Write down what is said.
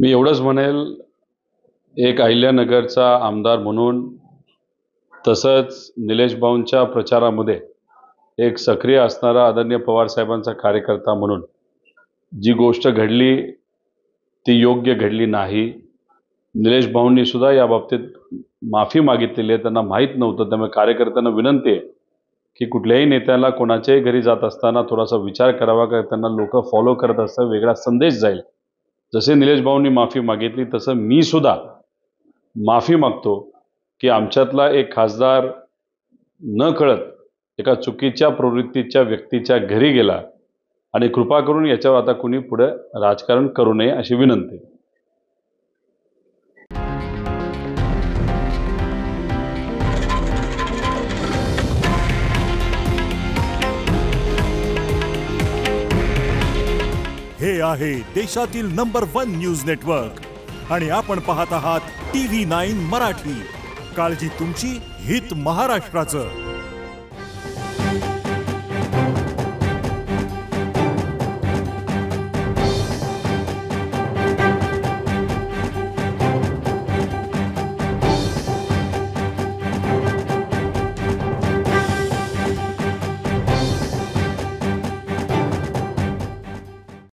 मी एवढंच म्हणेल, एक अहिल्यानगरचा आमदार म्हणून तसंच निलेश भाऊंच्या प्रचारामध्ये एक सक्रिय असणारा आदरणीय पवार साहेबांचा कार्यकर्ता म्हणून जी गोष्ट घडली ती योग्य घडली नाही. निलेश भाऊंनी सुद्धा या बाबतीत माफी मागितलेली आहे. त्यांना माहीत नव्हतं. त्यामुळे कार्यकर्त्यांना विनंती आहे की कुठल्याही नेत्याला कोणाच्याही घरी जात असताना थोडासा विचार करावा, का त्यांना लोक फॉलो करत असतात, वेगळा संदेश जाईल. जसे निलेश भाऊंनी माफी मागितली तसं मी सुद्धा माफी मागतो की आमच्यातला एक खासदार न कळत एका चुकीच्या प्रवृत्तीच्या व्यक्तीच्या घरी गेला आणि कृपा करून याच्यावर आता कुणी पुढे राजकारण करू नये अशी विनंती. हे आहे देशातील नंबर 1 न्यूज नेटवर्क आणि आपण पाहत आहात TV9 मराठी. काळजी तुमची, हित महाराष्ट्राचं.